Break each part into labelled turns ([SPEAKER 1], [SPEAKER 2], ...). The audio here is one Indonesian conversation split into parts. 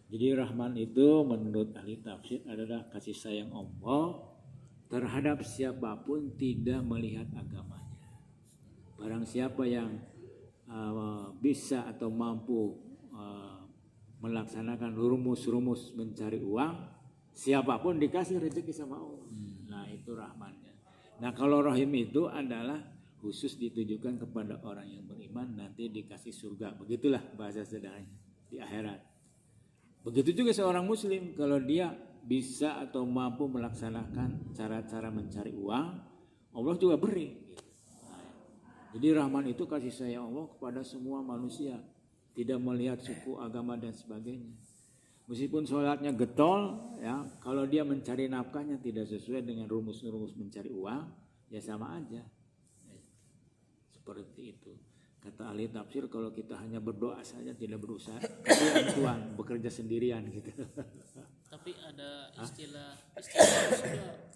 [SPEAKER 1] Jadi Rahman itu menurut ahli tafsir adalah kasih sayang Allah terhadap siapapun tidak melihat agamanya. Barang siapa yang bisa atau mampu melaksanakan rumus-rumus mencari uang, siapapun dikasih rezeki sama Allah. Nah itu rahmannya. Nah kalau rahim itu adalah khusus ditujukan kepada orang yang beriman, nanti dikasih surga. Begitulah bahasa sederhananya di akhirat. Begitu juga seorang muslim, kalau dia bisa atau mampu melaksanakan cara-cara mencari uang, Allah juga beri. Jadi rahman itu kasih sayang Allah kepada semua manusia, tidak melihat suku, agama dan sebagainya. Meskipun sholatnya getol, ya, kalau dia mencari nafkahnya tidak sesuai dengan rumus-rumus mencari uang, ya sama aja. Seperti itu. Kata ahli tafsir, kalau kita hanya berdoa saja tidak berusaha, kasihan Tuhan bekerja sendirian gitu.
[SPEAKER 2] Tapi ada istilah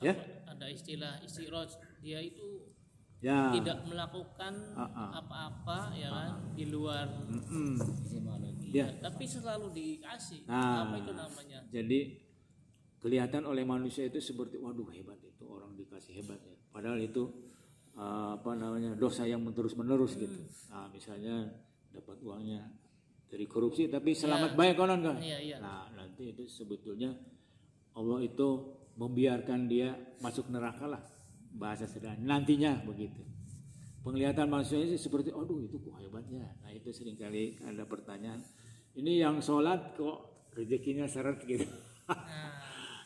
[SPEAKER 1] ya?
[SPEAKER 2] Ada istilah istiraj, dia itu
[SPEAKER 1] ya.
[SPEAKER 2] Tidak melakukan apa-apa ya kan di luar
[SPEAKER 1] ya.
[SPEAKER 2] Tapi selalu dikasih.
[SPEAKER 1] Nah,
[SPEAKER 2] apa itu namanya?
[SPEAKER 1] Jadi kelihatan oleh manusia itu seperti waduh hebat itu orang dikasih hebat ya. Padahal itu dosa yang terus-menerus gitu. Nah, misalnya dapat uangnya dari korupsi tapi selamat baik konon kan.
[SPEAKER 2] Iya.
[SPEAKER 1] Nah, nanti itu sebetulnya Allah itu membiarkan dia masuk neraka lah. Bahasa sederhana nantinya begitu. Penglihatan manusia itu seperti aduh itu kok hebatnya. Nah, itu seringkali ada pertanyaan. Ini yang sholat kok rezekinya seret gitu.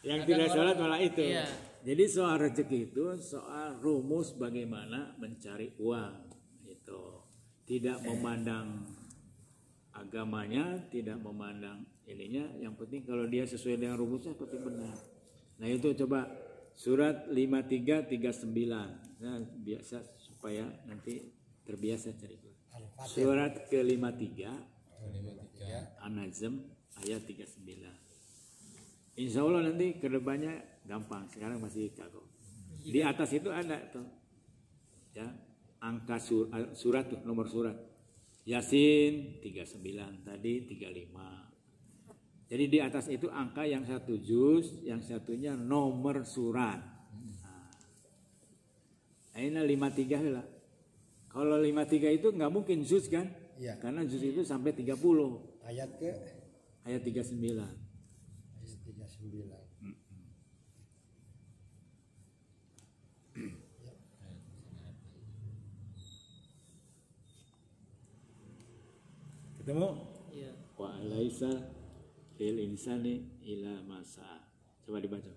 [SPEAKER 1] Yang tidak sholat malah itu. Iya. Jadi soal rezeki itu soal rumus bagaimana mencari uang itu. Tidak memandang agamanya, tidak memandang ininya, yang penting kalau dia sesuai dengan rumusnya penting benar. Nah itu coba surat 5339. Nah, biasa supaya nanti terbiasa cari. Surat ke-53 An-Najm ayat 39. Insya Allah nanti kedepannya gampang. Sekarang masih kagok. Di atas itu ada tuh, ya angka surat tuh, nomor surat. Yasin 39, tadi 35. Jadi di atas itu angka yang satu juz, yang satunya nomor surat. Nah, ini 53 lah. Kalau 53 itu nggak mungkin juz kan? Ya. Karena juz itu sampai 30.
[SPEAKER 3] Ayat
[SPEAKER 1] 39. Ketemu?
[SPEAKER 2] Iya.
[SPEAKER 1] Wa alaisa lil insani ila masa. Coba dibaca.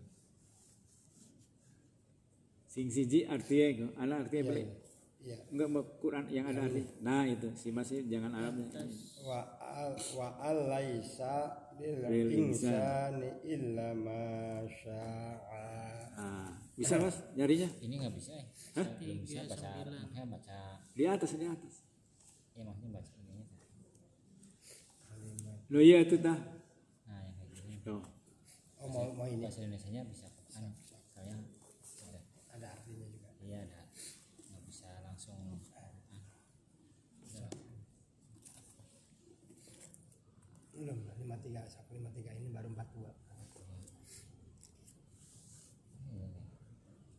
[SPEAKER 1] Sing siji artinya, ana artinya balik. Iya. Enggak mau Quran yang ada arti. Nah itu si masih jangan Arabnya.
[SPEAKER 3] Wa alaisa lil insani illa ma syaa.
[SPEAKER 1] Bisa Mas nyarinya?
[SPEAKER 4] Ini nggak bisa.
[SPEAKER 1] Hah?
[SPEAKER 4] Belum bisa baca. Makanya baca.
[SPEAKER 1] Di atas.
[SPEAKER 4] Ya maksudnya baca ini.
[SPEAKER 1] Loh iya itu tah.
[SPEAKER 4] Nah yang kayak gini.
[SPEAKER 1] Tuh.
[SPEAKER 3] Oh mau ini
[SPEAKER 4] bahasa Indonesianya bisa kan? Saya
[SPEAKER 3] ada artinya juga.
[SPEAKER 4] Iya ada. Nggak bisa langsung.
[SPEAKER 3] Belum 53 ini baru 42.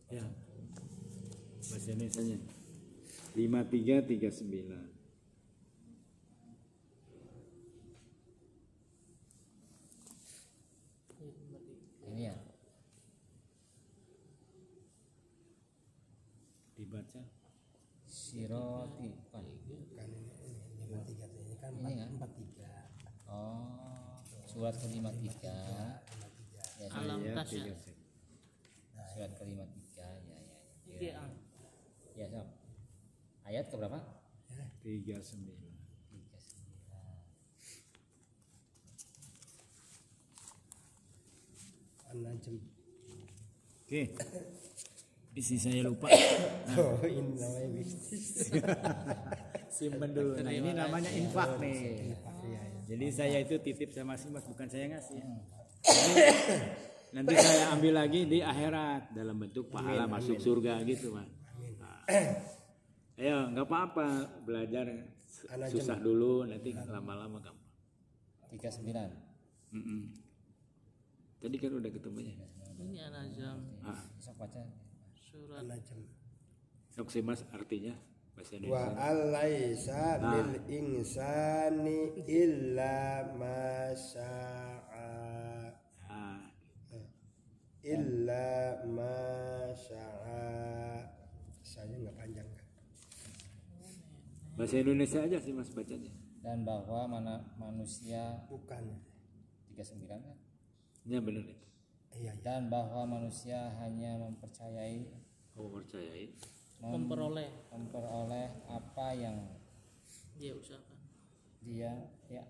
[SPEAKER 1] Ya. Bahasa Indonesianya 5339.
[SPEAKER 4] Ini ya.
[SPEAKER 1] Dibaca
[SPEAKER 4] Siroti
[SPEAKER 3] Kan ini 53 ini kan
[SPEAKER 4] Ini kan?
[SPEAKER 3] 43.
[SPEAKER 4] Oh, surat ke-53. Ya,
[SPEAKER 2] Alam
[SPEAKER 1] ayat
[SPEAKER 2] tasya.
[SPEAKER 1] 39.
[SPEAKER 4] surat ke-53 ya.
[SPEAKER 2] Iya.
[SPEAKER 4] Ya, sob. Ayat ke berapa?
[SPEAKER 1] 39.
[SPEAKER 4] 39.
[SPEAKER 3] An-Najm.
[SPEAKER 1] Oke. Isi saya lupa.
[SPEAKER 3] Oh, ini namanya bisnis.
[SPEAKER 1] Simpen dulu. Nah, ini namanya infak nih.
[SPEAKER 3] Iya.
[SPEAKER 1] Jadi saya itu titip sama si Mas, bukan saya ngasih. Jadi, nanti saya ambil lagi di akhirat dalam bentuk pahala masuk surga gitu, Mas. Nah, ayo, nggak apa-apa belajar susah dulu, nanti lama-lama gampang.
[SPEAKER 4] 39.
[SPEAKER 1] Tadi kan udah ketemunya.
[SPEAKER 2] Ini An-Najm
[SPEAKER 4] Sok baca.
[SPEAKER 2] surat
[SPEAKER 3] An-Najm.
[SPEAKER 1] Sok sih Mas artinya bahasa
[SPEAKER 3] Wa
[SPEAKER 1] Indonesia.
[SPEAKER 3] alaisa lil insani illa ma syaa.
[SPEAKER 1] Ah,
[SPEAKER 3] Illa ma syaa. Saya nggak panjang kan.
[SPEAKER 1] bahasa Indonesia aja sih Mas bacanya.
[SPEAKER 4] Dan bahwa manusia
[SPEAKER 3] Bukan.
[SPEAKER 4] 39 kan?
[SPEAKER 1] Ya benar itu.
[SPEAKER 3] Iya, iya.
[SPEAKER 4] Dan bahwa manusia hanya mempercayai
[SPEAKER 1] Kamu percayai?
[SPEAKER 2] memperoleh
[SPEAKER 4] memperoleh apa yang
[SPEAKER 2] dia usahakan.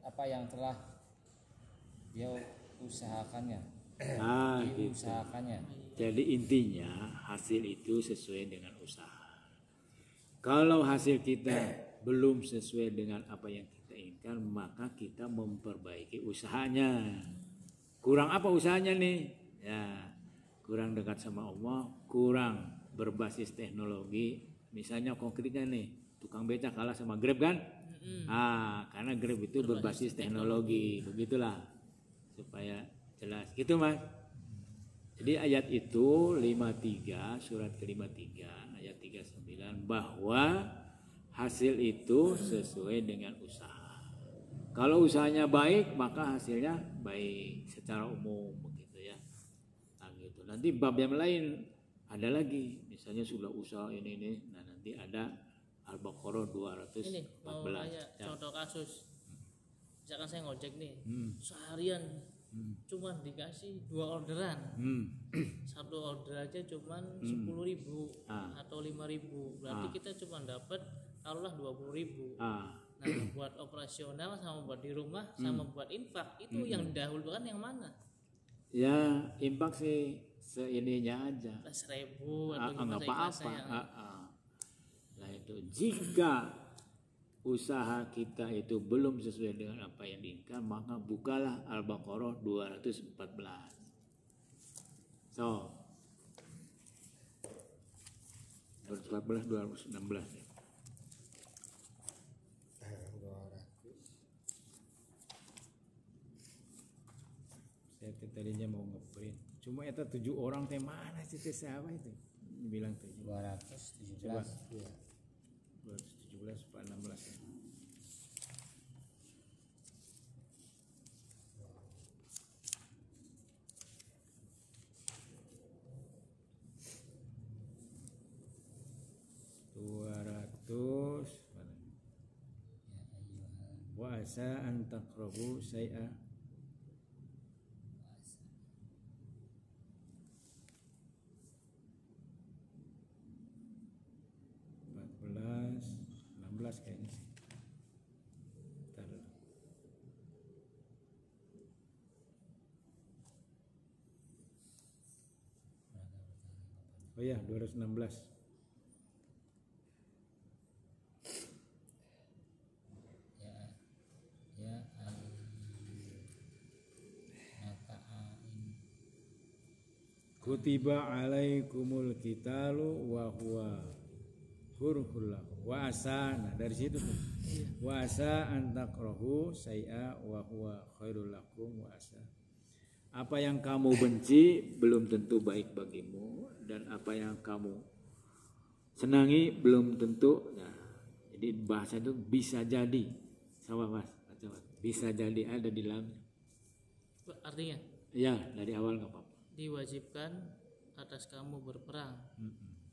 [SPEAKER 4] apa yang telah dia usahakannya,
[SPEAKER 1] Ah, gitu.
[SPEAKER 4] diusahakannya.
[SPEAKER 1] Jadi intinya hasil itu sesuai dengan usaha. Kalau hasil kita belum sesuai dengan apa yang kita inginkan, maka kita memperbaiki usahanya. Kurang apa usahanya nih? Ya, kurang dekat sama Allah, kurang berbasis teknologi. Misalnya konkretnya nih, tukang beca kalah sama Grab kan? Karena Grab itu berbasis teknologi, begitulah supaya jelas. Gitu Mas. Jadi ayat itu 53 surat ke-53 ayat 39 bahwa hasil itu sesuai dengan usaha. Kalau usahanya baik maka hasilnya baik secara umum begitu ya. Nah, gitu. Nanti bab yang lain ada lagi, misalnya sudah usaha ini. Nah, nanti ada Al-Baqarah 214.
[SPEAKER 2] Ini mau nanya
[SPEAKER 1] Ya.
[SPEAKER 2] contoh kasus. Misalkan saya ngojek nih, seharian cuman dikasih 2 orderan. Satu order aja cuman 10.000 atau 5.000. Berarti kita cuma dapat taruhlah 20.000. Nah, buat operasional sama buat di rumah sama buat infak itu yang didahulukan yang mana?
[SPEAKER 1] Ya, infak sih seininya aja.
[SPEAKER 2] 1.000 atau gimana
[SPEAKER 1] Nggak apa-apa.
[SPEAKER 2] ikhlasnya?
[SPEAKER 1] Nah itu jika usaha kita itu belum sesuai dengan apa yang diinginkan, maka bukalah Al-Baqarah 214. So 214 216 ya. Saya tadinya mau ngeprint, cuma itu 7 orang teh mana sih teh siapa itu? Bilang 7.
[SPEAKER 4] 217.
[SPEAKER 1] Coba.
[SPEAKER 3] Iya.
[SPEAKER 1] 217 Pak 16 ya. Wa asa an taqrabu syai'a kayaknya sih. Bentar dulu. Oh ya 216. Kutiba alaikumul qitalu wa huwa kurhul lakum wa asa. Nah dari situ tuh. Wa asa an takrahu syai'a wa huwa khairul lakum wa asa. Apa yang kamu benci belum tentu baik bagimu, dan apa yang kamu senangi belum tentu. Nah, jadi bahasa itu bisa jadi. Sama Mas, bisa jadi ada di dalam.
[SPEAKER 2] Artinya?
[SPEAKER 1] Ya, dari awal nggak apa-apa.
[SPEAKER 2] Diwajibkan atas kamu berperang,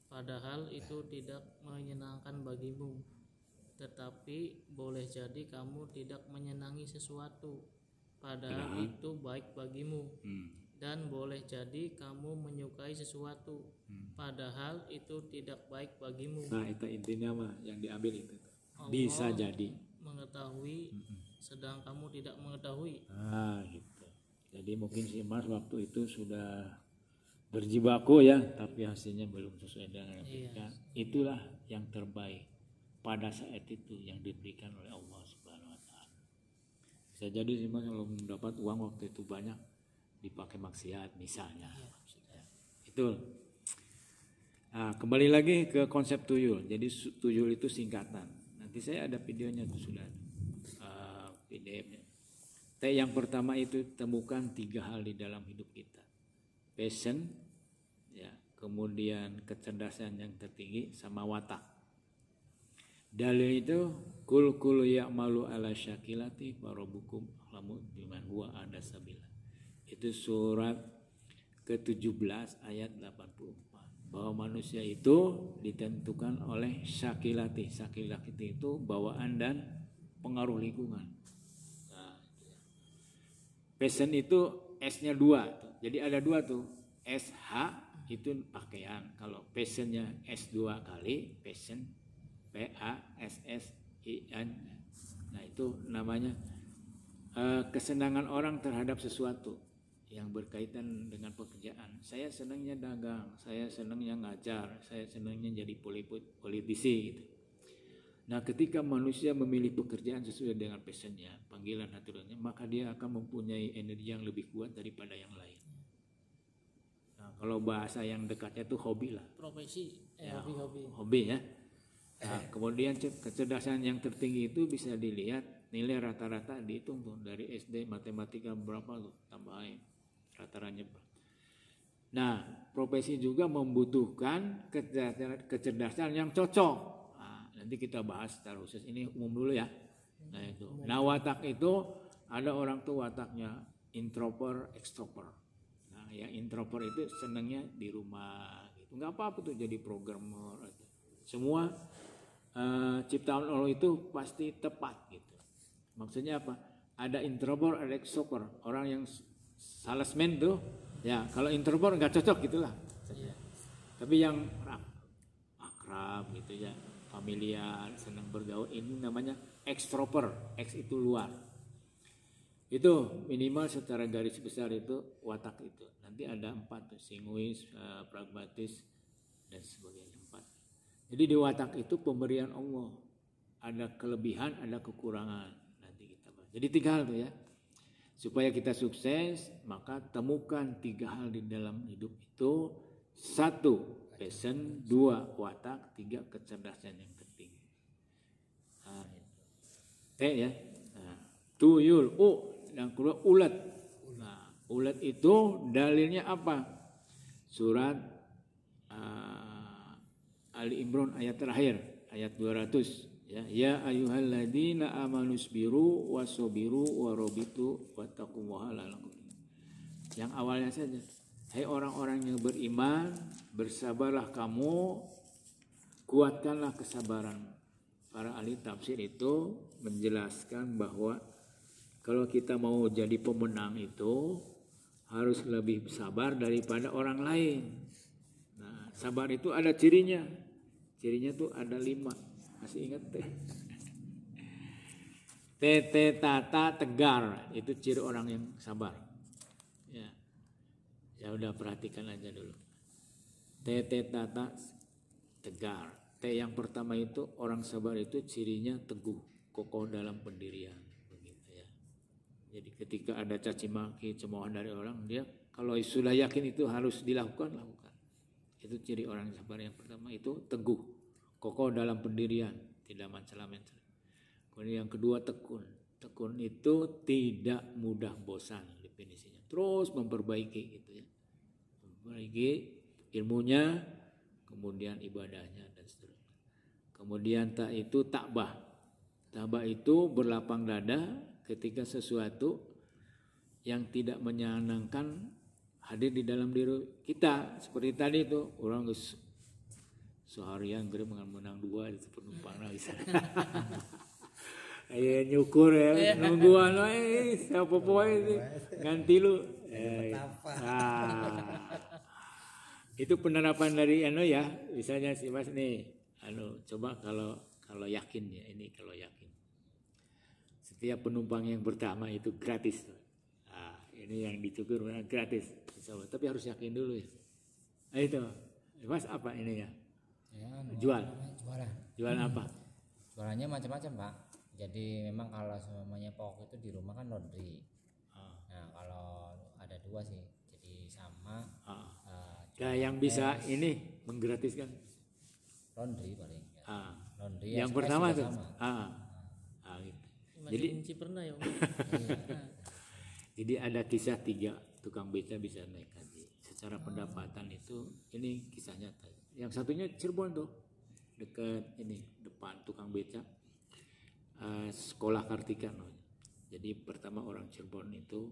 [SPEAKER 2] padahal itu tidak menyenangkan bagimu, tetapi boleh jadi kamu tidak menyenangi sesuatu, padahal itu baik bagimu, dan boleh jadi kamu menyukai sesuatu, padahal itu tidak baik bagimu.
[SPEAKER 1] Nah itu intinya mah yang diambil itu.
[SPEAKER 2] Allah
[SPEAKER 1] Bisa jadi
[SPEAKER 2] mengetahui, sedang kamu tidak mengetahui.
[SPEAKER 1] Nah gitu. Jadi mungkin si Mas waktu itu sudah berjibaku ya, tapi hasilnya belum sesuai dengan yang diberikan. Itulah yang terbaik pada saat itu yang diberikan oleh Allah Subhanahu Wa Taala. Bisa jadi si Mas kalau mendapat uang waktu itu banyak dipakai maksiat misalnya. Itu. Nah, kembali lagi ke konsep tuyul. Jadi tuyul itu singkatan. Nanti saya ada videonya tuh sudah PDF-nya. Yang pertama itu temukan 3 hal di dalam hidup kita. Passion, ya, kemudian kecerdasan yang tertinggi sama watak. Dalil itu kul ya'malu ala syakilati farobukum alamu biman huwa ada sabila. Itu surat ke-17 ayat 84. Bahwa manusia itu ditentukan oleh syakilati. Syakilati itu bawaan dan pengaruh lingkungan. Nah, passion itu S-nya 2. Jadi ada 2 tuh. SH itu pakaian. Kalau passionnya S2 kali, passion PASSIN. Nah, itu namanya kesenangan orang terhadap sesuatu yang berkaitan dengan pekerjaan. Saya senangnya dagang, saya senangnya ngajar, saya senangnya jadi politisi gitu. Nah, ketika manusia memilih pekerjaan sesuai dengan passionnya, panggilan hatinya, maka dia akan mempunyai energi yang lebih kuat daripada yang lain. Nah, kalau bahasa yang dekatnya itu hobi lah.
[SPEAKER 2] Profesi,
[SPEAKER 1] Ya,
[SPEAKER 2] hobi-hobi.
[SPEAKER 1] hobi ya. Nah, kemudian kecerdasan yang tertinggi itu bisa dilihat nilai rata-rata dihitung tuh dari SD matematika berapa tuh tambahin rata-ratanya. Nah, profesi juga membutuhkan kecerdasan yang cocok. Nah, nanti kita bahas secara khusus, ini umum dulu ya. Nah, itu. Nah, watak itu ada orang tuh wataknya introvert, extrovert. Nah, yang introvert itu senangnya di rumah gitu. Nggak apa-apa tuh jadi programmer gitu. Semua ciptaan Allah itu pasti tepat gitu. Maksudnya apa? Ada introvert, ada extrovert. Orang yang salesman tuh, ya kalau introvert nggak cocok gitulah. Tapi yang akrab gitu ya, familiar, senang bergaul, ini namanya extrovert. X itu luar. Itu minimal secara garis besar itu watak itu. Nanti ada 4 tuh, singuis, pragmatis dan sebagainya. 4. Jadi di watak itu pemberian Allah. Ada kelebihan, ada kekurangan. Nanti kita bahas. Jadi 3 hal tuh ya. Supaya kita sukses, maka temukan 3 hal di dalam hidup itu. 1, passion. 2, watak. 3, kecerdasan yang tertinggi. Nah, T ya. Nah, tuyul. Yang kedua ulat. Nah, ulat itu dalilnya apa? Surat Ali Imran ayat terakhir, ayat 200 ya. Ya ayyuhalladzina amanusbiru wasobiru warobitu wattaqullaha la'allakum. Yang awalnya saja. Hai orang-orang yang beriman, bersabarlah kamu, kuatkanlah kesabaran. Para ahli tafsir itu menjelaskan bahwa kalau kita mau jadi pemenang itu harus lebih sabar daripada orang lain. Nah, sabar itu ada cirinya. Cirinya tuh ada 5. Masih ingat teh? Tete tata tegar, itu ciri orang yang sabar. Ya. Ya udah perhatikan aja dulu. Tete tata tegar. T yang pertama itu orang sabar itu cirinya teguh, kokoh dalam pendirian, begitu ya. Jadi ketika ada caci maki, cemoohan dari orang, dia kalau sudah yakin itu harus dilakukan, lakukan. Itu ciri orang sabar yang pertama itu teguh, kokoh dalam pendirian, tidak mencela-mencela. Kemudian yang kedua tekun. Tekun itu tidak mudah bosan definisinya. Terus memperbaiki gitu ya. Memperbaiki ilmunya, kemudian ibadahnya dan seterusnya. Kemudian tak itu takbah. Takbah itu berlapang dada ketika sesuatu yang tidak menyenangkan hadir di dalam diri kita. Seperti tadi itu orang seharian gue menang 2 itu penumpang bisa. Ayo nyukur ya nungguan siapa poe ganti lu. Itu penerapan dari ya. Misalnya si Mas nih coba kalau yakin ya, ini kalau yakin. Setiap penumpang yang pertama itu gratis. Nah, ini yang dicukur gratis. Tapi harus yakin dulu ya. Nah, itu. Mas apa ini ya? Jualan apa?
[SPEAKER 4] Jualannya macam-macam Pak. Jadi memang kalau semuanya pokok itu di rumah kan laundry. Nah kalau ada 2 sih, jadi sama.
[SPEAKER 1] Yang bisa ini menggratiskan
[SPEAKER 4] laundry paling. Laundry
[SPEAKER 1] yang pertama tuh.
[SPEAKER 2] Gitu.
[SPEAKER 1] Jadi
[SPEAKER 2] Kunci pernah ya.
[SPEAKER 1] Jadi ada kisah 3 tukang beca bisa naik haji. Secara pendapatan itu ini kisah nyata. Yang satunya Cirebon tuh, dekat ini depan tukang beca, sekolah Kartika namanya. Jadi pertama orang Cirebon itu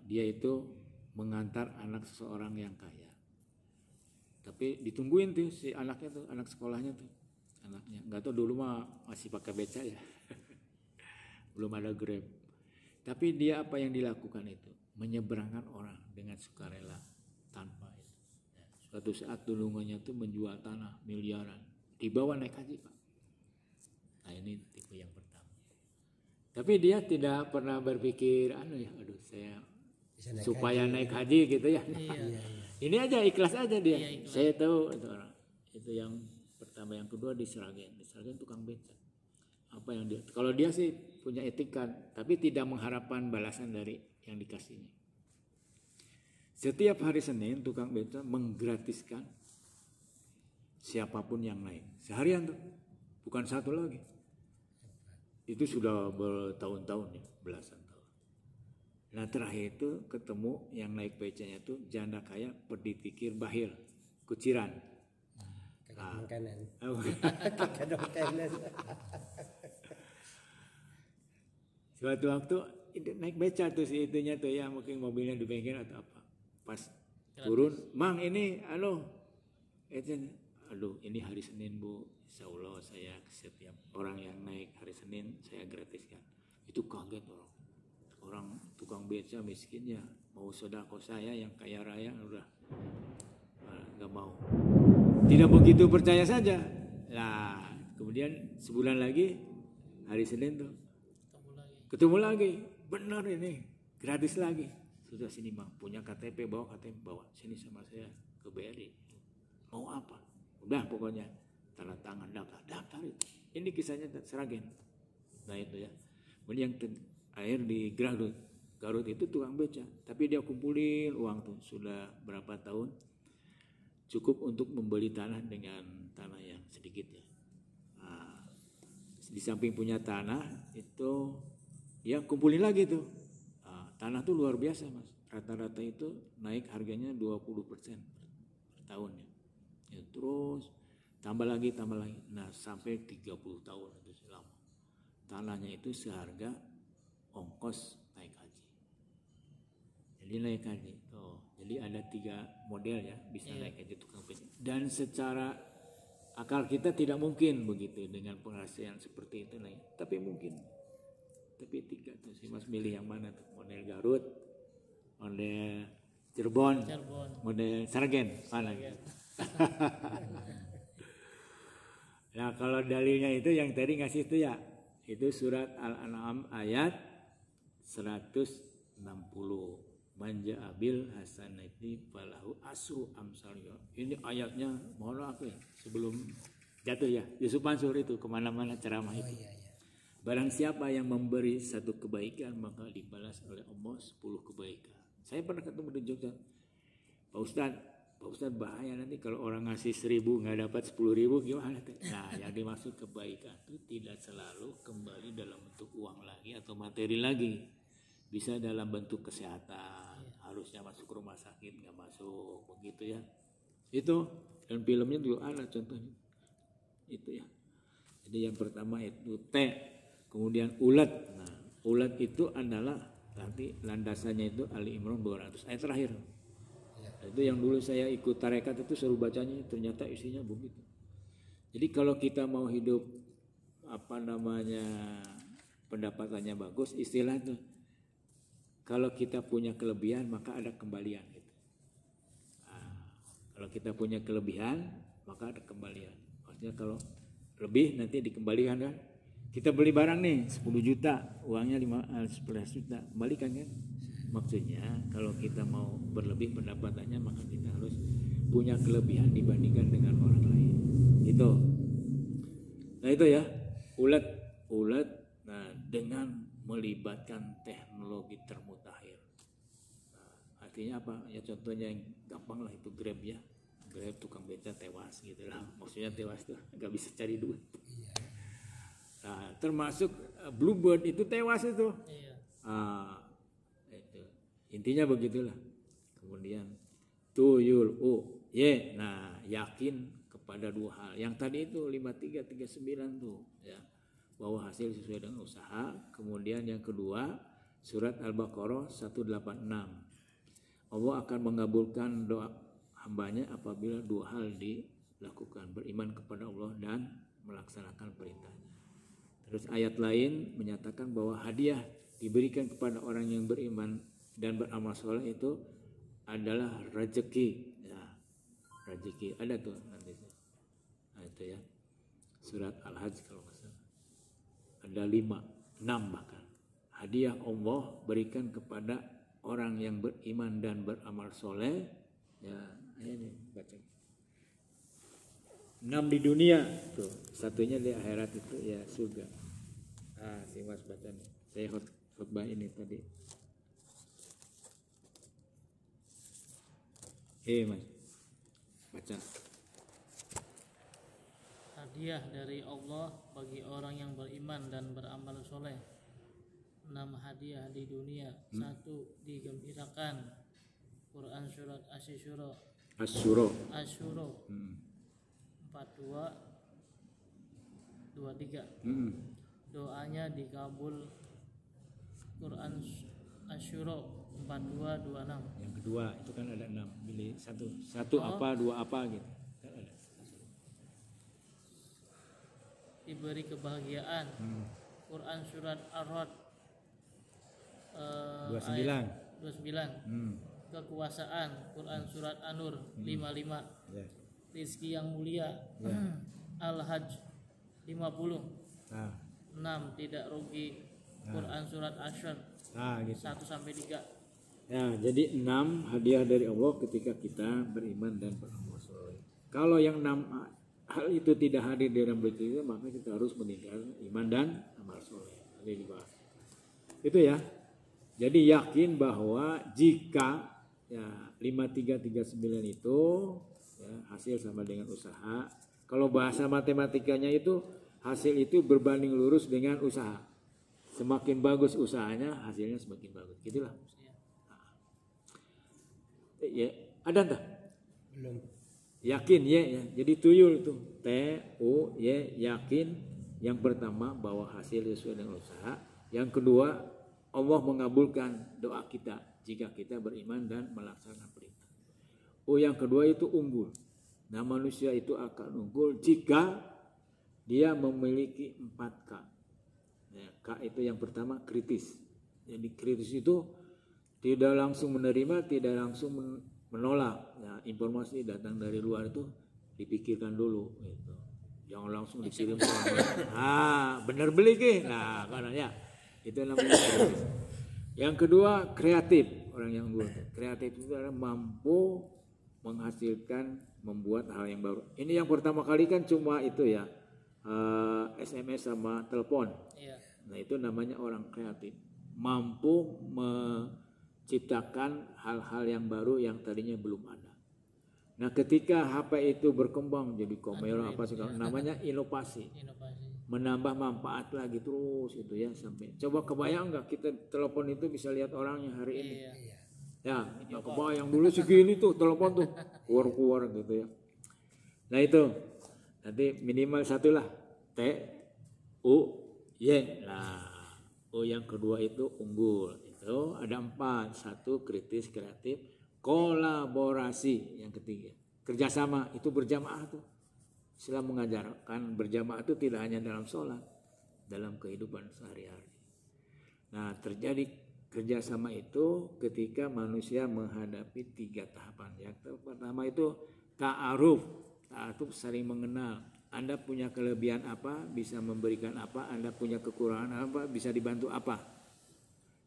[SPEAKER 1] dia itu mengantar anak seseorang yang kaya. Tapi ditungguin tuh si anaknya tuh, anak sekolahnya tuh, anaknya. Nggak tahu dulu mah masih pakai beca ya, belum ada Grab. Tapi dia apa yang dilakukan itu menyeberangkan orang dengan sukarela tanpa itu. Ya, suatu saat tulungannya tuh menjual tanah miliaran, dibawa naik haji Pak. Nah ini tipe yang pertama. Tapi dia tidak pernah berpikir aduh saya
[SPEAKER 3] Bisa naik
[SPEAKER 1] supaya
[SPEAKER 3] haji.
[SPEAKER 1] naik haji gitu ya. Ini aja ikhlas aja dia.
[SPEAKER 2] Iya, ikhlas.
[SPEAKER 1] Saya tahu itu orang. Itu yang pertama, yang kedua di Sragen. Di Sragen tukang beca. Apa yang dia? Kalau dia sih punya etika, tapi tidak mengharapkan balasan dari yang dikasihnya. Setiap hari Senin tukang beca menggratiskan siapapun yang naik. Seharian tuh, bukan satu lagi. Itu sudah bertahun-tahun ya, belasan tahun. Nah terakhir itu ketemu yang naik becanya itu janda kaya Perdipikir Bahir, Kuciran.
[SPEAKER 3] Kaki kanan.
[SPEAKER 1] Oh.
[SPEAKER 3] Kaki kanan.
[SPEAKER 1] Suatu waktu naik beca tuh si itunya tuh ya, mungkin mobilnya di bengkel atau apa. Pas turun, Mang ini aduh ini hari Senin Bu, Insya Allah saya setiap orang yang naik hari Senin saya gratiskan. Itu kaget orang tukang beca miskinnya mau sodako saya yang kaya raya udah nggak mau. Tidak begitu percaya saja. Nah kemudian sebulan lagi hari Senin tuh ketemu lagi, benar ini gratis lagi. Sudah sini Bang, punya KTP, bawa KTP, bawa sini sama saya ke BRI. Mau apa? Udah pokoknya tanda tangan daftar itu. Ini kisahnya Sragen. Nah itu ya. Kemudian yang akhir di Garut itu tukang beca, tapi dia kumpulin uang tuh sudah berapa tahun, cukup untuk membeli tanah dengan tanah yang sedikit ya. Nah, di samping punya tanah itu dia kumpulin lagi tuh. Tanah tuh luar biasa Mas. Rata-rata itu naik harganya 20% per tahun ya. Ya terus tambah lagi. Nah sampai 30 tahun itu selama. Tanahnya itu seharga ongkos naik haji. Jadi naik haji. Jadi ada 3 model ya bisa naik haji tukang beca. Dan secara akal kita tidak mungkin begitu dengan penghasilan seperti itu naik. Tapi mungkin. Tapi 3 tuh si Mas milih yang mana tuh? Model Garut, model Cirebon. Model Sragen mana? Nah kalau dalilnya itu yang tadi ngasih itu ya, itu surat Al-An'am ayat 160. Manja abil hasanati falahu asru amsalnya. Ini ayatnya mohon maaf ya, sebelum jatuh ya Yusuf Mansur itu kemana-mana ceramah itu. Barang siapa yang memberi satu kebaikan maka dibalas oleh Allah 10 kebaikan. Saya pernah ketemu di Jogja, Pak Ustadz bahaya nanti kalau orang ngasih 1.000 nggak dapat 10.000 gimana? Nah yang dimaksud kebaikan itu tidak selalu kembali dalam bentuk uang lagi atau materi lagi, bisa dalam bentuk kesehatan. Harusnya masuk rumah sakit nggak masuk begitu ya. Itu dan filmnya juga ada contohnya. Itu ya. Jadi yang pertama itu T. Kemudian ulat. Nah, ulat itu adalah nanti landasannya itu Ali Imran 200 ayat terakhir. Itu yang dulu saya ikut tarekat itu suruh bacanya, ternyata isinya begitu. Jadi kalau kita mau hidup pendapatannya bagus, istilah itu kalau kita punya kelebihan maka ada kembalian gitu. Nah, kalau kita punya kelebihan maka ada kembalian. Maksudnya kalau lebih nanti dikembalikan kan. Kita beli barang nih 10 juta, uangnya 11 juta, kembalikan kan? Maksudnya kalau kita mau berlebih pendapatannya maka kita harus punya kelebihan dibandingkan dengan orang lain. Itu. Nah itu ya, ulat. Nah dengan melibatkan teknologi termutakhir. Nah, artinya apa? Ya contohnya yang gampang lah itu Grab ya. Grab tukang beca tewas gitu lah. Maksudnya tewas tuh nggak bisa cari duit. Nah, termasuk Bluebird itu tewas itu. Intinya begitulah. Kemudian tuyul ye, nah yakin kepada dua hal. Yang tadi itu 5339 tuh ya, bahwa hasil sesuai dengan usaha. Kemudian yang kedua surat Al-Baqarah 186. Allah akan mengabulkan doa hambanya apabila dua hal dilakukan, beriman kepada Allah dan melaksanakan perintahnya. Terus ayat lain menyatakan bahwa hadiah diberikan kepada orang yang beriman dan beramal soleh itu adalah rezeki. Ya, rezeki ada tuh nanti. Nah, itu ya. Surat Al-Hajj kalau nggak salah. Ada 6 bahkan. Hadiah Allah berikan kepada orang yang beriman dan beramal soleh. Ya, ini baca. 6 di dunia tuh, satunya di akhirat itu ya surga. Ah, si Mas baca nih. Saya khutbah ini tadi. Mas, baca.
[SPEAKER 2] Hadiah dari Allah bagi orang yang beriman dan beramal soleh. 6 hadiah di dunia. 1 digembirakan. Quran surat Asy-Syura.
[SPEAKER 1] Asyura.
[SPEAKER 2] 42:23. Doanya dikabul. Quran Asy-Syura 42:26.
[SPEAKER 1] Yang kedua itu kan ada 6, pilih satu apa, dua apa gitu. Kan ada.
[SPEAKER 2] Diberi kebahagiaan. Quran surat Ar-Ra'd 29. Kekuasaan. Quran surat An-Nur 55.
[SPEAKER 1] Ya.
[SPEAKER 2] Rizki yang mulia. Al-Hajj 50. 6 tidak rugi. Quran surat Asyr
[SPEAKER 1] Gitu.
[SPEAKER 2] 1-3.
[SPEAKER 1] Ya, jadi 6 hadiah dari Allah ketika kita beriman dan beramal soleh. Kalau yang 6 hal itu tidak hadir dalam berita itu, maka kita harus meninggalkan iman dan amal soleh. Ini dibahas. Itu ya. Jadi yakin bahwa jika ya 5339 itu ya, hasil sama dengan usaha. Kalau bahasa matematikanya itu hasil itu berbanding lurus dengan usaha. Semakin bagus usahanya, hasilnya semakin bagus. Gitulah. Ya, ada entah?
[SPEAKER 3] Belum.
[SPEAKER 1] Yakin ya. Jadi tuyul itu yakin. Yang pertama bahwa hasil sesuai dengan usaha. Yang kedua Allah mengabulkan doa kita jika kita beriman dan melaksanakan perintah. Yang kedua itu unggul. Nah, manusia itu akan unggul jika dia memiliki 4K. Ya, K itu yang pertama kritis. Jadi kritis itu tidak langsung menerima, tidak langsung menolak. Nah, informasi datang dari luar itu dipikirkan dulu. Gitu. Jangan langsung dikirim. Benar beli ke? Nah, karena ya itu namanya kritis. Yang kedua kreatif. Orang yang unggul kreatif itu adalah mampu menghasilkan, membuat hal yang baru. Ini yang pertama kali kan cuma itu ya SMS sama telepon.
[SPEAKER 2] Iya.
[SPEAKER 1] Nah, itu namanya orang kreatif, mampu menciptakan hal-hal yang baru yang tadinya belum ada. Nah, ketika HP itu berkembang jadi kamera apa segala, namanya inovasi. Menambah manfaat lagi terus itu ya sampai. Coba kebayang nggak kita telepon itu bisa lihat orangnya hari ini?
[SPEAKER 2] Iya.
[SPEAKER 1] Ya, nggak kebayang dulu segini tuh telepon tuh keluar gitu ya. Nah itu nanti minimal satu lah TUY. Nah, yang kedua itu unggul. Itu ada 4. 1 kritis kreatif, kolaborasi. Yang ketiga kerjasama, itu berjamaah tuh. Islam mengajarkan berjamaah itu tidak hanya dalam sholat, dalam kehidupan sehari-hari. Nah, terjadi kerjasama itu ketika manusia menghadapi 3 tahapan. Yang pertama itu ta'aruf saling mengenal. Anda punya kelebihan apa, bisa memberikan apa, Anda punya kekurangan apa, bisa dibantu apa.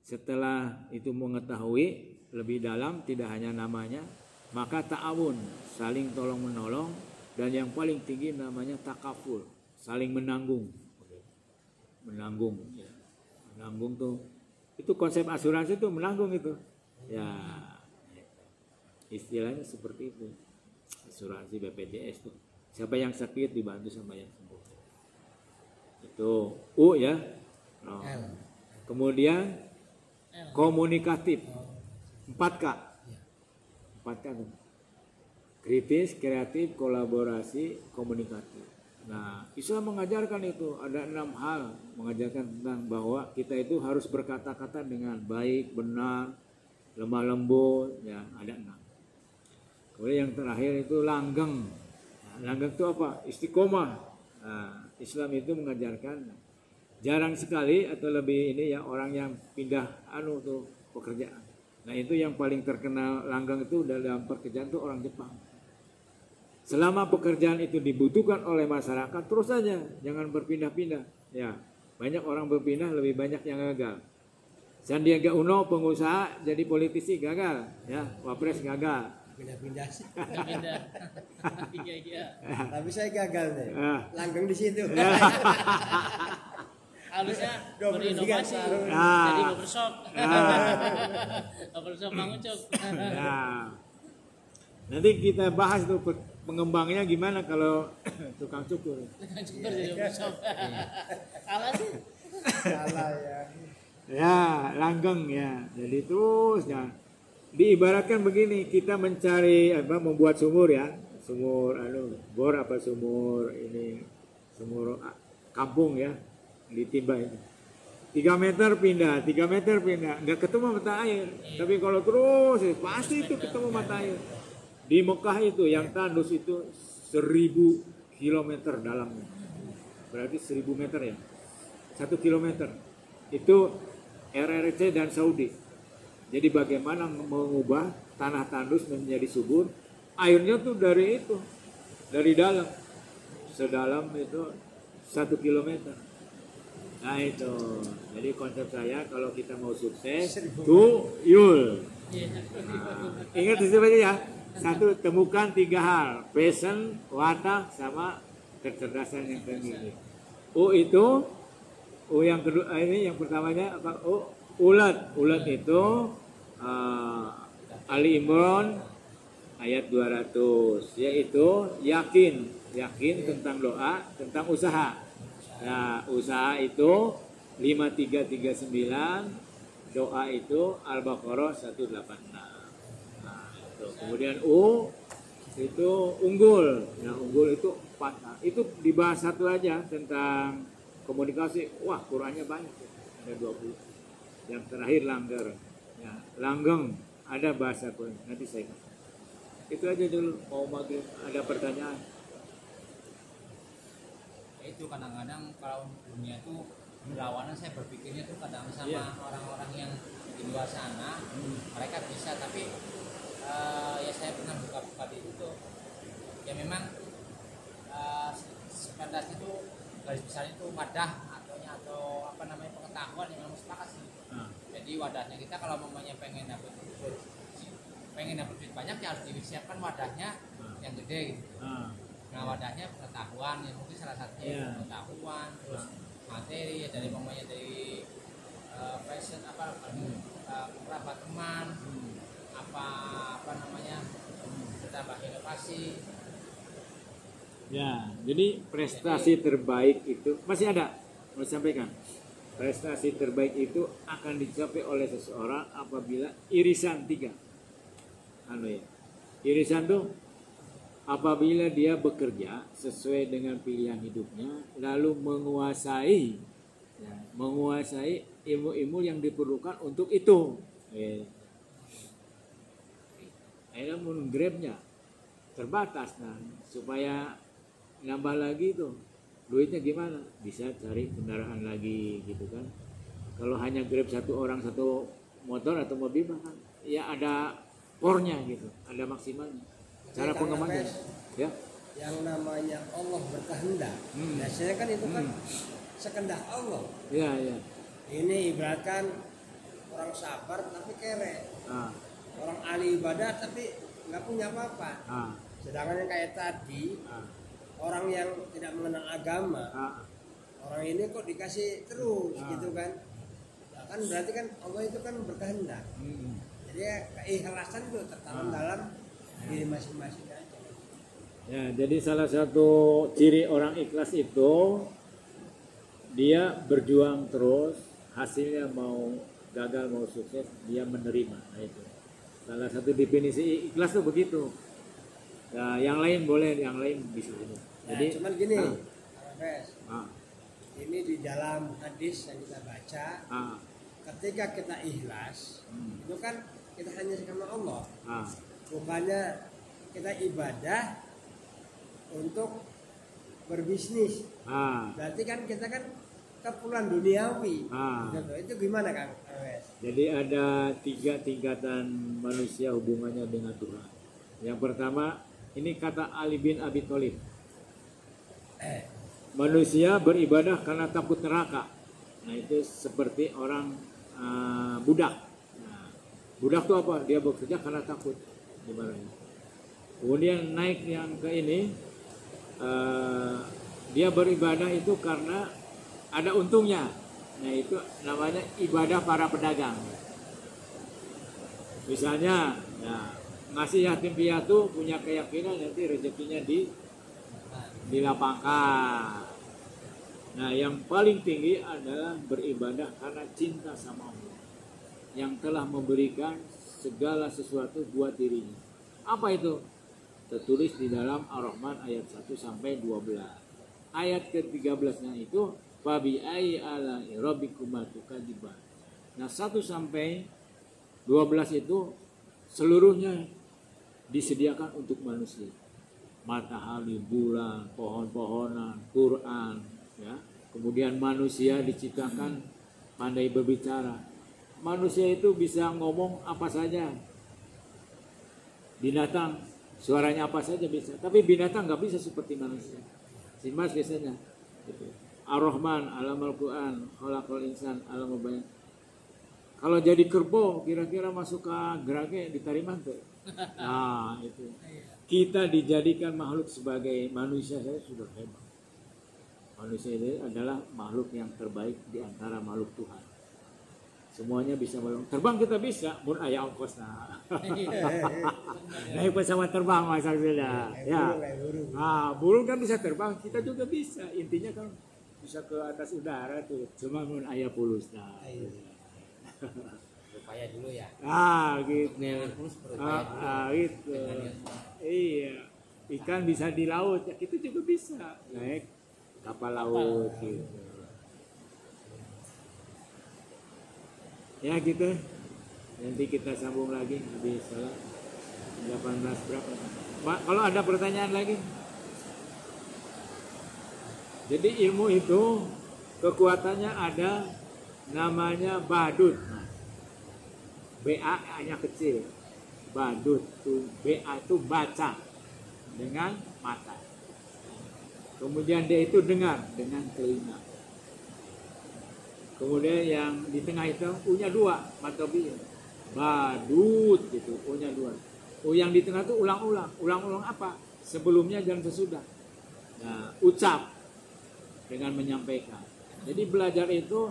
[SPEAKER 1] Setelah itu mengetahui lebih dalam, tidak hanya namanya, maka ta'awun, saling tolong menolong, dan yang paling tinggi namanya takaful, saling menanggung. Menanggung ya. Menanggung tuh itu konsep asuransi itu menanggung itu. Ya. Istilahnya seperti itu. Asuransi BPJS tuh. Siapa yang sakit dibantu sama yang sembuh. Itu ya. Kemudian komunikatif. 4K. 4K tuh. Kritis, kreatif, kolaborasi, komunikatif. Nah, Islam mengajarkan itu, ada 6 hal mengajarkan tentang bahwa kita itu harus berkata-kata dengan baik, benar, lemah lembut, ya ada 6. Kemudian yang terakhir itu langgeng. Nah, langgeng itu apa? Istiqomah. Nah, Islam itu mengajarkan jarang sekali atau lebih ini ya orang yang pindah tuh pekerjaan. Nah, itu yang paling terkenal langgeng itu dalam pekerjaan itu orang Jepang. Selama pekerjaan itu dibutuhkan oleh masyarakat, terus saja, jangan berpindah-pindah. Ya, banyak orang berpindah, lebih banyak yang gagal. Sandiaga Uno pengusaha jadi politisi gagal, ya, wapres gagal.
[SPEAKER 3] Pindah-pindah sih.
[SPEAKER 2] Pindah. Iya.
[SPEAKER 3] Tapi saya gagal nih. Langgeng di situ.
[SPEAKER 2] Harusnya
[SPEAKER 3] 23
[SPEAKER 2] berinovasi.
[SPEAKER 3] tahun.
[SPEAKER 2] Jadi barbershop. Barbershop Mang Ucup.
[SPEAKER 1] Ya. Nanti kita bahas tuh pengembangnya gimana kalau tukang cukur.
[SPEAKER 2] Tukang cukur jadi barbershop. Salah sih.
[SPEAKER 3] Salah ya.
[SPEAKER 1] Ya, langgeng ya. Jadi terus ya. Diibaratkan begini, kita mencari membuat sumur ya. Sumur bor apa sumur ini sumur kampung ya. Ditimba itu. 3 meter pindah, 3 meter pindah, nggak ketemu mata air. Tapi kalau terus pasti itu ketemu mata air. Di Mekah itu yang tandus itu 1000 kilometer dalamnya. Berarti 1000 meter ya. 1 kilometer. Itu RRC dan Saudi. Jadi bagaimana mengubah tanah tandus menjadi subur? Airnya tuh dari itu. Dari dalam. Sedalam itu 1 kilometer. Nah itu. Jadi konsep saya kalau kita mau sukses, tuyul. Nah, ingat di sini ya. 1, temukan 3 hal. Passion, watak, sama kecerdasan yang tinggi. U yang kedua ini yang pertamanya apa? Ulat. Ulat itu Ali Imran ayat 200 yaitu yakin tentang doa, tentang usaha. Nah, usaha itu 5339, doa itu Al-Baqarah 186. Kemudian U itu unggul. Nah, unggul itu 4. Itu dibahas satu aja tentang komunikasi. Wah, Qurannya banyak. Ada 20. Yang terakhir langgar. Ya, langgeng ada bahasa Quran. Nanti saya kasih. Itu aja dulu. Mau maghrib ada pertanyaan.
[SPEAKER 4] Itu kadang-kadang kalau dunia itu berlawanan, saya berpikirnya tuh kadang sama orang-orang yang di luar sana, mereka bisa, tapi ya saya pernah buka-buka di itu ya memang sebatas itu garis besar itu wadah atau apa namanya pengetahuan yang harus sepakat sih. Jadi wadahnya kita kalau mamanya pengen dapat duit banyak ya harus disiapkan wadahnya yang gede gitu. Nah wadahnya pengetahuan ya mungkin salah satunya pengetahuan, terus materi ya dari mamanya dari passion beberapa teman apa namanya bertambah inovasi.
[SPEAKER 1] Ya, jadi prestasi terbaik itu masih ada, mau sampaikan. Prestasi terbaik itu akan dicapai oleh seseorang apabila irisan 3. Irisan tuh apabila dia bekerja sesuai dengan pilihan hidupnya, lalu menguasai ilmu-ilmu yang diperlukan untuk itu. Namun grabnya terbatas, supaya nambah lagi tuh duitnya gimana? Bisa cari kendaraan lagi gitu kan. Kalau hanya grab satu orang satu motor atau mobil bahkan ya ada core-nya gitu, ada maksimalnya. Cara pengembangan ya.
[SPEAKER 3] Yang namanya Allah berkehendak. Biasanya kan itu kan sekehendak Allah.
[SPEAKER 1] Iya.
[SPEAKER 3] Ini ibaratkan orang sabar tapi kere. Orang ahli ibadah tapi nggak punya apa-apa. Sedangkan yang kayak tadi orang yang tidak mengenal agama, orang ini kok dikasih terus gitu kan? Nah, kan berarti kan Allah itu kan berkehendak. Jadi keikhlasan itu tertanam dalam diri masing-masing aja.
[SPEAKER 1] Ya, jadi salah satu ciri orang ikhlas itu dia berjuang terus, hasilnya mau gagal mau sukses dia menerima. Nah itu. Salah satu definisi ikhlas tuh begitu. Nah, yang lain boleh, yang lain bisa. Jadi
[SPEAKER 3] cuman gini, Bes,
[SPEAKER 1] ah,
[SPEAKER 3] ini di dalam hadis yang kita baca,
[SPEAKER 1] ah,
[SPEAKER 3] ketika kita ikhlas, itu kan kita hanya sama Allah,
[SPEAKER 1] ah,
[SPEAKER 3] bukannya kita ibadah untuk berbisnis. Berarti kan kita kan keperluan duniawi. Gitu. Itu gimana Kang Wes?
[SPEAKER 1] Jadi ada 3 tingkatan manusia hubungannya dengan Tuhan. Yang pertama, ini kata Ali bin Abi Thalib. Manusia beribadah karena takut neraka. Nah itu seperti orang budak. Nah, budak itu apa? Dia bekerja karena takut. Gimana? Kemudian naik yang ke ini, dia beribadah itu karena ada untungnya. Nah itu namanya ibadah para pedagang. Misalnya, ya, ngasih yatim piatu punya keyakinan nanti rezekinya dilapangkan. Nah yang paling tinggi adalah beribadah karena cinta sama Allah yang telah memberikan segala sesuatu buat dirinya. Apa itu? Tertulis di dalam Ar-Rahman ayat 1 sampai 12. Ayat ke-13-nya itu fabi ayyi ala'i rabbikuma tukadziban. Nah 1 sampai 12 itu seluruhnya disediakan untuk manusia. Matahari, bulan, pohon-pohonan, Quran, ya. Kemudian manusia diciptakan pandai berbicara. Manusia itu bisa ngomong apa saja. Binatang suaranya apa saja bisa, tapi binatang nggak bisa seperti manusia. Simas biasanya. Gitu. Ar-Rahman, alamal Quran, khalaqal insan, alamul bayan. Kalau jadi kerbau, kira-kira masuk ke gerage ditariman tuh. Nah, itu. Kita dijadikan makhluk sebagai manusia saya sudah hebat. Manusia ini adalah makhluk yang terbaik di antara makhluk Tuhan. Semuanya bisa terbang, kita bisa, mun aya ongkos nah. Naik pesawat terbang maksudnya. Ya. Nah, burung kan bisa terbang, kita juga bisa. Intinya kan bisa ke atas udara tuh. Cuma mun aya pulus nah.
[SPEAKER 4] Berupaya dulu ya.
[SPEAKER 1] Gitu. Gitu. Iya. Ikan bisa di laut, ya kita juga bisa naik kapal laut gitu. Ya gitu. Nanti kita sambung lagi habis salat 18 berapa. Pak, kalau ada pertanyaan lagi. Jadi ilmu itu kekuatannya ada namanya badut. BA-nya kecil. Badut tuh BA itu baca dengan mata. Kemudian dia itu dengar dengan telinga. Kemudian yang di tengah itu U-nya 2, matobi. Badut gitu, U-nya 2. U yang di tengah itu ulang-ulang. Ulang-ulang apa? Sebelumnya dan sesudah. Nah, ucap dengan menyampaikan. Jadi belajar itu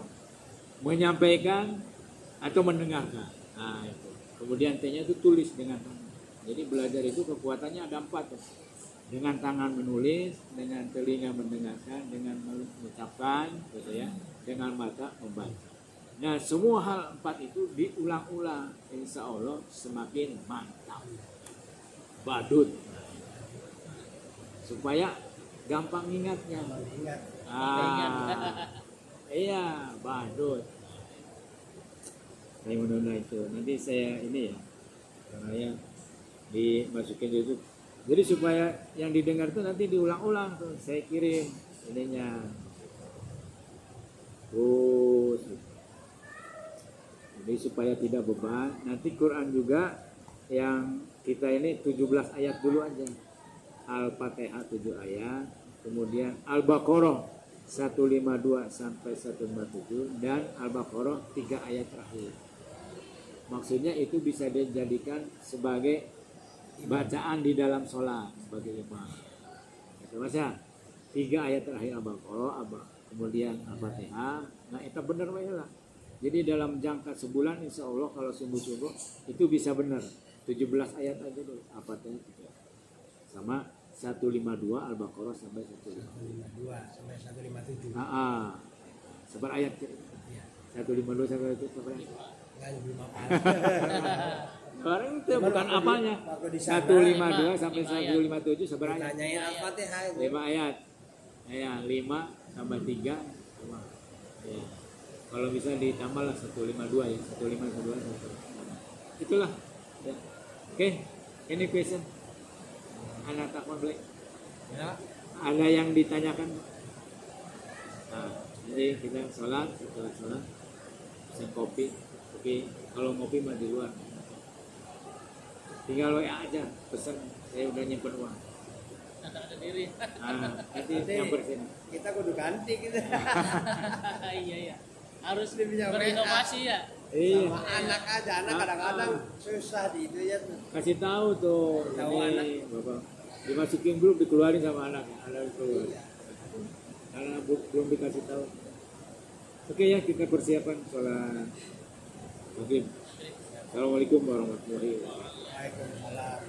[SPEAKER 1] menyampaikan atau mendengarkan. Nah, itu. Kemudian T-nya itu tulis dengan tangan. Jadi belajar itu kekuatannya ada 4. Dengan tangan menulis, dengan telinga mendengarkan, dengan mengucapkan, gitu ya, dengan mata membaca. Nah, semua hal 4 itu diulang-ulang, insya Allah semakin mantap. Badut, supaya gampang ingatnya. Iya, badut. Saya menunda itu. Nanti saya ini ya, karena dimasukin di YouTube. Jadi supaya yang didengar itu nanti diulang-ulang tuh, saya kirim ininya. Terus, jadi supaya tidak beban. Nanti Quran juga yang kita ini 17 ayat dulu aja. Al-Fatihah 7 ayat, kemudian Al-Baqarah 152 sampai 157 dan Al-Baqarah 3 ayat terakhir. Maksudnya itu bisa dijadikan sebagai bacaan di dalam sholat sebagai imam. Itu Mas ya. 3 ayat terakhir Al-Baqarah, kemudian Al-Fatihah. Nah, itu benar lah. Jadi dalam jangka sebulan insya Allah kalau sungguh-sungguh itu bisa benar. 17 ayat aja dulu Al-Fatihah 3. Sama 152 Al-Baqarah sampai
[SPEAKER 3] 152 sampai 157.
[SPEAKER 1] Sebar ayat. 152 sampai 157 sebar ayat.
[SPEAKER 3] Enggak belum apa.
[SPEAKER 1] Sekarang itu
[SPEAKER 3] Cuman
[SPEAKER 1] bukan
[SPEAKER 3] waktu
[SPEAKER 1] apanya.
[SPEAKER 3] waktu di sana,
[SPEAKER 1] 152 sampai
[SPEAKER 2] 5
[SPEAKER 1] 157 seberapa ayat?
[SPEAKER 3] Tanyain Al-Fatihah itu.
[SPEAKER 1] 5 ayat. Ya, 5 tambah 3 sama. Ya. Kalau bisa ditambah lah 152 ya, 152 satu. Itulah. Ya. Oke, ini question. Anak takwa Blake.
[SPEAKER 4] Ya.
[SPEAKER 1] Ada yang ditanyakan? Nah, jadi kita sholat, setelah sholat pesan kopi. Oke, kalau ngopi mah di luar. Tinggal WA aja, pesan saya udah nyimpen uang.
[SPEAKER 2] Sendiri.
[SPEAKER 1] Nanti nyamper sini.
[SPEAKER 3] Kita kudu ganti gitu.
[SPEAKER 2] Iya. Harus
[SPEAKER 3] Dia punya
[SPEAKER 2] berinovasi ya.
[SPEAKER 1] Iya.
[SPEAKER 3] Sama anak aja, anak kadang-kadang susah di itu ya tuh.
[SPEAKER 1] Kasih tahu tuh.
[SPEAKER 3] Tahu
[SPEAKER 1] ini
[SPEAKER 3] anak.
[SPEAKER 1] Bapak dimasukin grup, dikeluarin sama anak keluar. Karena belum dikasih tahu. Oke ya, kita persiapan sholat maghrib. Assalamualaikum warahmatullahi wabarakatuh.
[SPEAKER 3] Waalaikumsalam.